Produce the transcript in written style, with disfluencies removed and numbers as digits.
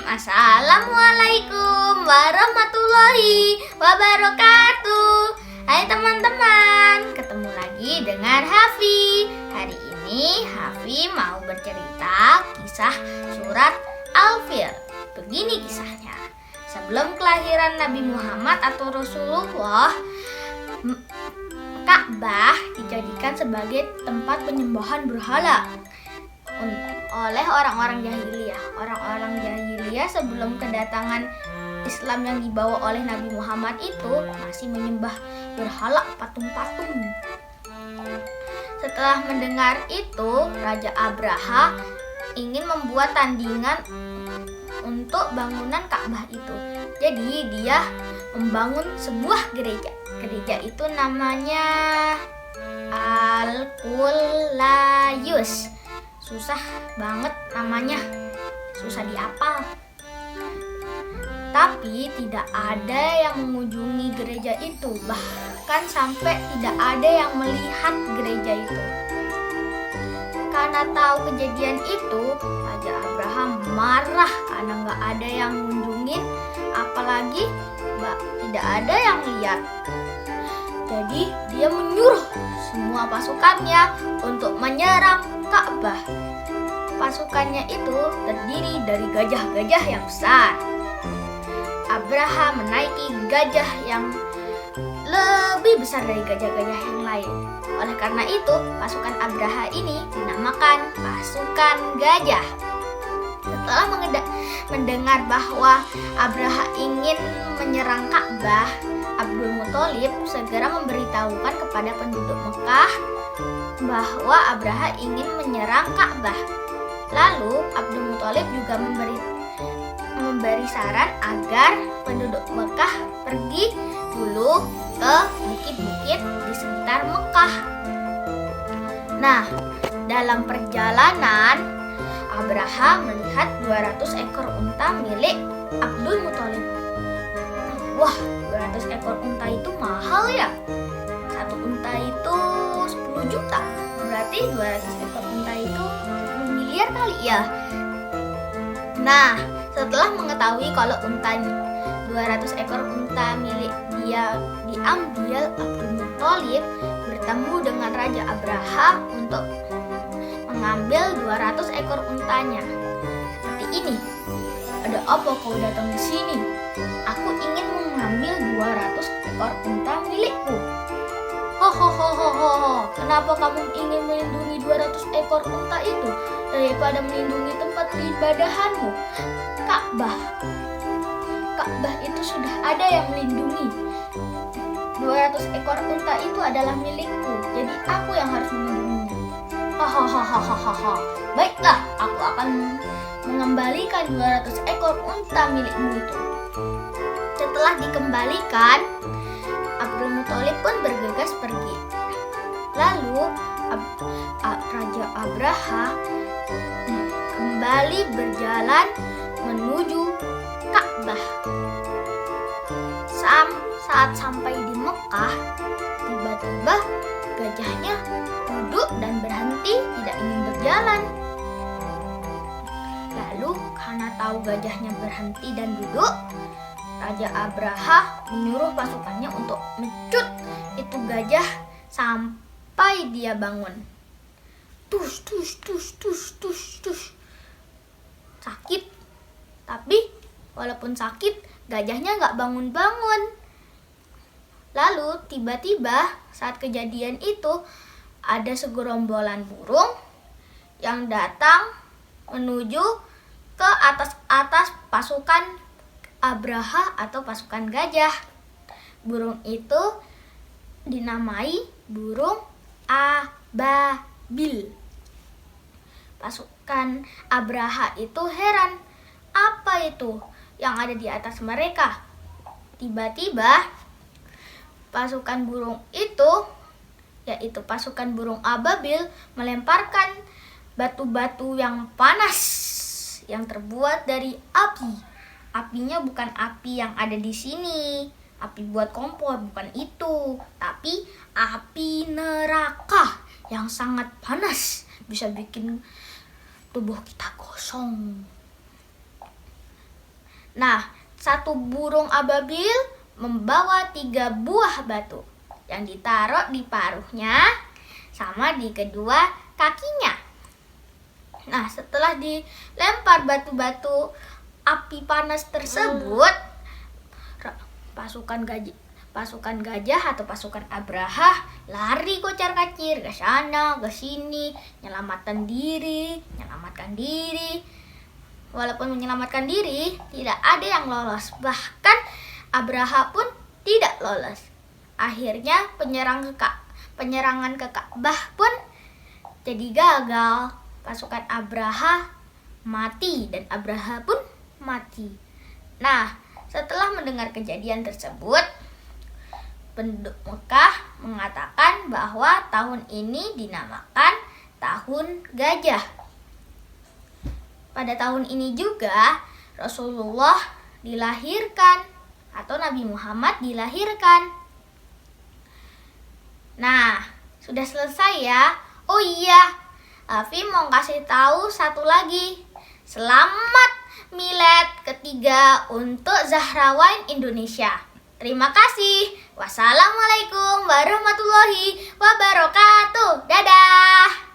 Assalamualaikum warahmatullahi wabarakatuh. Hai teman-teman, ketemu lagi dengan Hafi. Hari ini Hafi mau bercerita kisah surat Al-Fil. Begini kisahnya. Sebelum kelahiran Nabi Muhammad atau Rasulullah, Ka'bah dijadikan sebagai tempat penyembahan berhala oleh orang-orang jahiliyah. Orang-orang jahiliyah sebelum kedatangan Islam yang dibawa oleh Nabi Muhammad itu masih menyembah berhala, patung-patung. Setelah mendengar itu, Raja Abraha ingin membuat tandingan untuk bangunan Ka'bah itu. Jadi dia membangun sebuah gereja. Gereja itu namanya Al-Qulayus. Susah banget namanya, susah dihafal. Tapi tidak ada yang mengunjungi gereja itu, bahkan sampai tidak ada yang melihat gereja itu. Karena tahu kejadian itu, Raja Abraham marah karena nggak ada yang mengunjungin, apalagi tidak ada yang lihat. Jadi dia menyuruh semua pasukannya untuk menyerang Ka'bah. Pasukannya itu terdiri dari gajah-gajah yang besar. Abraha menaiki gajah yang lebih besar dari gajah-gajah yang lain. Oleh karena itu, pasukan Abraha ini dinamakan pasukan gajah. Setelah mendengar bahwa Abraha ingin menyerang Ka'bah, Abdul Muthalib segera memberitahukan kepada penduduk Mekah bahwa Abraha ingin menyerang Ka'bah. Lalu Abdul Muthalib juga memberi saran agar penduduk Mekah pergi dulu ke bukit-bukit di sekitar Mekah. Nah, dalam perjalanan Abraha melihat 200 ekor unta milik Abdul Muthalib. Wah, 200 ekor unta itu mahal ya. Satu unta itu 10 juta. Berarti 200 ekor unta itu 10 miliar kali ya. Nah, setelah mengetahui kalau 200 ekor unta milik dia diambil, Abdul Muthalib bertemu dengan Raja Abraha untuk mengambil 200 ekor untanya. Seperti ini. Ada apa kau datang di sini? Aku ingin mengambil 200 ekor unta milikku. Hohohohoho, kenapa kamu ingin melindungi 200 ekor unta itu daripada melindungi tempat ibadahanmu? Ka'bah itu sudah ada yang melindungi. 200 ekor unta itu adalah milikku, jadi aku yang harus melindunginya. Hahaha. Baiklah, aku akan mengembalikan 200 ekor unta milikmu itu. Setelah dikembalikan, Abdul Muthalib pun bergegas pergi. Lalu Raja Abraha kembali berjalan menuju Ka'bah. Saat sampai di Mekah, tiba-tiba gajahnya duduk dan berhenti, tidak ingin berjalan. Lalu karena tahu gajahnya berhenti dan duduk, Raja Abraha menyuruh pasukannya untuk mencut itu gajah sampai dia bangun. Tus. Sakit. Tapi walaupun sakit, gajahnya nggak bangun-bangun. Lalu tiba-tiba saat kejadian itu ada segerombolan burung yang datang menuju ke atas pasukan Abraha atau pasukan gajah. Burung itu dinamai burung ababil. Pasukan Abraha itu heran, apa itu yang ada di atas mereka? Tiba-tiba pasukan burung itu, yaitu pasukan burung ababil, melemparkan batu-batu yang panas yang terbuat dari api. Apinya bukan api yang ada di sini, api buat kompor, bukan itu, tapi api neraka yang sangat panas, bisa bikin tubuh kita gosong. Nah, satu burung ababil membawa 3 buah batu yang ditaruh di paruhnya sama di kedua kakinya. Nah, setelah dilempar batu-batu api panas tersebut, pasukan gajah atau pasukan Abraha lari kocar-kacir ke sana, ke sini, menyelamatkan diri. Walaupun menyelamatkan diri, tidak ada yang lolos. Bahkan Abraha pun tidak lolos. Akhirnya penyerangan ke Ka'bah pun jadi gagal. Pasukan Abraha mati dan Abraha pun mati. Nah, setelah mendengar kejadian tersebut, penduduk Mekah mengatakan bahwa tahun ini dinamakan Tahun Gajah. Pada tahun ini juga Rasulullah dilahirkan atau Nabi Muhammad dilahirkan. Nah, sudah selesai ya. Oh iya, Alfi mau kasih tahu satu lagi. Selamat Milad ketiga untuk Zahrawan Indonesia. Terima kasih. Wassalamualaikum warahmatullahi wabarakatuh. Dadah.